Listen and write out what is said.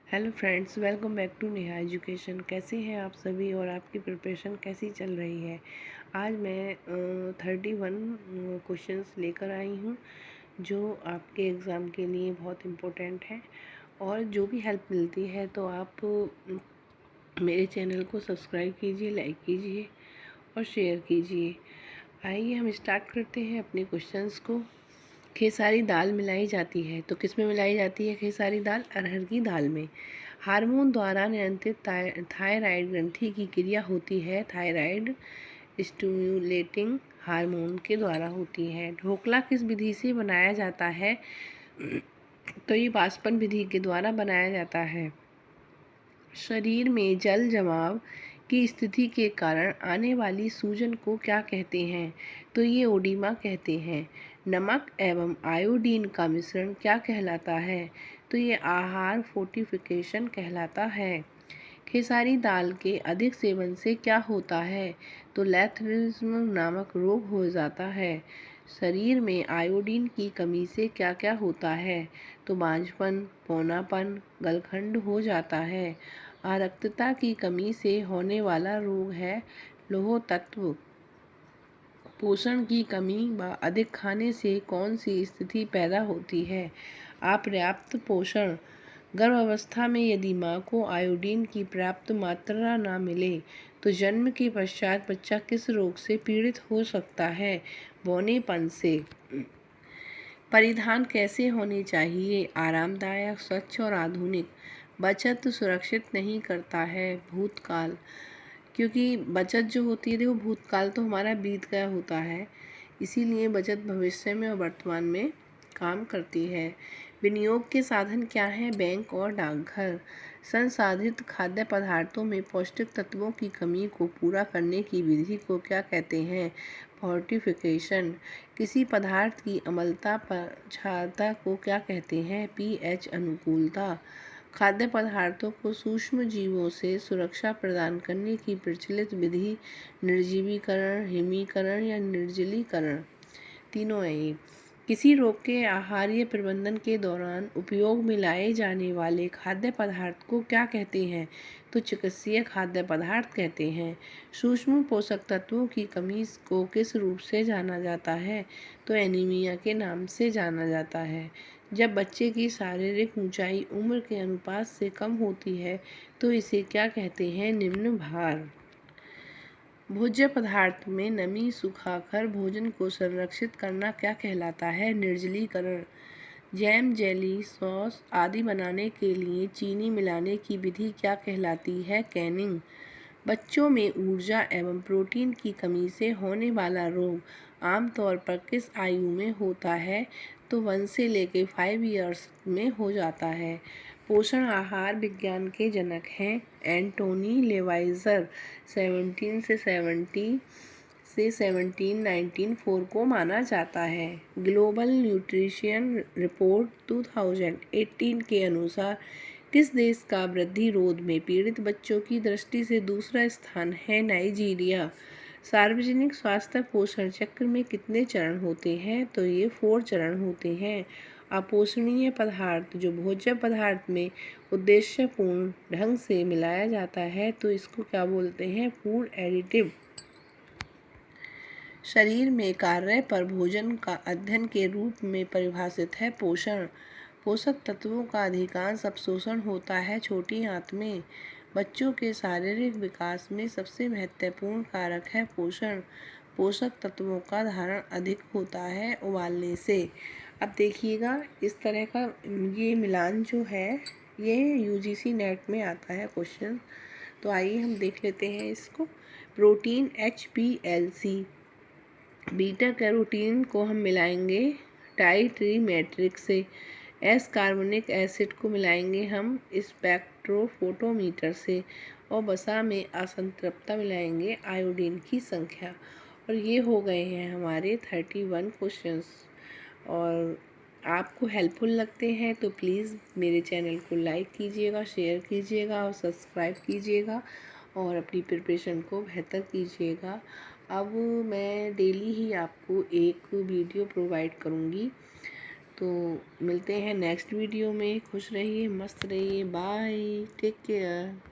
Hello friends, welcome back to Neha education. कैसे हैं आप सभी और आपकी प्रिपरेशन कैसी चल रही है। आज मैं 31 क्वेश्चंस लेकर आई हूँ जो आपके एग्ज़ाम के लिए बहुत इम्पोर्टेंट हैं। और जो भी हेल्प मिलती है तो आप मेरे चैनल को सब्सक्राइब कीजिए, लाइक कीजिए और शेयर कीजिए। आइए हम स्टार्ट करते हैं अपने क्वेश्चंस को। खेसारी दाल मिलाई जाती है तो किस में मिलाई जाती है खेसारी दाल? अरहर की दाल में। हार्मोन द्वारा नियंत्रित थायराइड ग्रंथि की क्रिया होती है थायराइड स्टिमुलेटिंग हार्मोन के द्वारा होती है। ढोकला किस विधि से बनाया जाता है? तो ये वाष्पन विधि के द्वारा बनाया जाता है। शरीर में जल जमाव की स्थिति के कारण आने वाली सूजन को क्या कहते हैं? तो ये ओडिमा कहते हैं। नमक एवं आयोडीन का मिश्रण क्या कहलाता है? तो ये आहार फोर्टिफिकेशन कहलाता है। खेसारी दाल के अधिक सेवन से क्या होता है? तो लैथरिज्म नामक रोग हो जाता है। शरीर में आयोडीन की कमी से क्या क्या होता है? तो बांझपन, पौनापन, गलखंड हो जाता है। आरक्तता की कमी से होने वाला रोग है लौह तत्व। पोषण की कमी व अधिक खाने से कौन सी स्थिति पैदा होती है? अपर्याप्त पोषण। गर्भावस्था में यदि माँ को आयोडीन की पर्याप्त मात्रा न मिले तो जन्म के पश्चात बच्चा किस रोग से पीड़ित हो सकता है? बौनेपन से। परिधान कैसे होने चाहिए? आरामदायक, स्वच्छ और आधुनिक। बचत सुरक्षित नहीं करता है भूतकाल, क्योंकि बचत जो होती है देखो, भूतकाल तो हमारा बीत गया होता है, इसीलिए बचत भविष्य में और वर्तमान में काम करती है। विनियोग के साधन क्या हैं? बैंक और डाकघर। संसाधित खाद्य पदार्थों में पौष्टिक तत्वों की कमी को पूरा करने की विधि को क्या कहते हैं? फोर्टिफिकेशन। किसी पदार्थ की अम्लता क्षारता को क्या कहते हैं? पीएच अनुकूलता। खाद्य पदार्थों को सूक्ष्म जीवों से सुरक्षा प्रदान करने की प्रचलित विधि निर्जीवीकरण, हिमीकरण या निर्जलीकरण, तीनों है ये। किसी रोग के आहार्य प्रबंधन के दौरान उपयोग में लाए जाने वाले खाद्य पदार्थ को क्या कहते हैं? तो चिकित्सीय खाद्य पदार्थ कहते हैं। सूक्ष्म पोषक तत्वों की कमी को किस रूप से जाना जाता है? तो एनीमिया के नाम से जाना जाता है। जब बच्चे की शारीरिक ऊंचाई उम्र के अनुपात से कम होती है तो इसे क्या कहते हैं? निम्न भार। भोज्य पदार्थ में नमी सुखाकर भोजन को संरक्षित करना क्या कहलाता है? निर्जलीकरण। जैम, जेली, सॉस आदि बनाने के लिए चीनी मिलाने की विधि क्या कहलाती है? कैनिंग। बच्चों में ऊर्जा एवं प्रोटीन की कमी से होने वाला रोग आमतौर पर किस आयु में होता है? तो 1 से लेकर 5 इयर्स में हो जाता है। पोषण आहार विज्ञान के जनक हैं एंटोनी लेवाइजर। 1770 से 1794 को माना जाता है। ग्लोबल न्यूट्रिशन रिपोर्ट 2018 के अनुसार किस देश का वृद्धि रोध में पीड़ित बच्चों की दृष्टि से दूसरा स्थान है? नाइजीरिया। सार्वजनिक स्वास्थ्य पोषण चक्र में कितने चरण होते हैं? तो ये 4 चरण होते हैं। अपोषणीय पदार्थ जो भोज्य पदार्थ में उद्देश्यपूर्ण ढंग से मिलाया जाता है तो इसको क्या बोलते हैं? Food additive. शरीर में कार्य पर भोजन का अध्ययन के रूप में परिभाषित है पोषण। पोषक तत्वों का अधिकांश अवशोषण होता है छोटी आंत में। बच्चों के शारीरिक विकास में सबसे महत्वपूर्ण कारक है पोषण। पोषक तत्वों का धारण अधिक होता है उबालने से। अब देखिएगा इस तरह का ये मिलान जो है ये यूजीसी नेट में आता है क्वेश्चन। तो आइए हम देख लेते हैं इसको। प्रोटीन HPLC, बीटा कैरोटीन को हम मिलाएंगे टाइट्रीमेट्रिक से। एस कार्बोनिक एसिड को मिलाएंगे हम स्पेक्ट्रोफोटोमीटर से। और वसा में असंतृप्तता मिलाएंगे आयोडीन की संख्या। और ये हो गए हैं हमारे 31 क्वेश्चंस। और आपको हेल्पफुल लगते हैं तो प्लीज़ मेरे चैनल को लाइक कीजिएगा, शेयर कीजिएगा और सब्सक्राइब कीजिएगा और अपनी प्रिपरेशन को बेहतर कीजिएगा। अब मैं डेली ही आपको एक वीडियो प्रोवाइड करूँगी, तो मिलते हैं नेक्स्ट वीडियो में। खुश रहिए, मस्त रहिए, बाय, टेक केयर।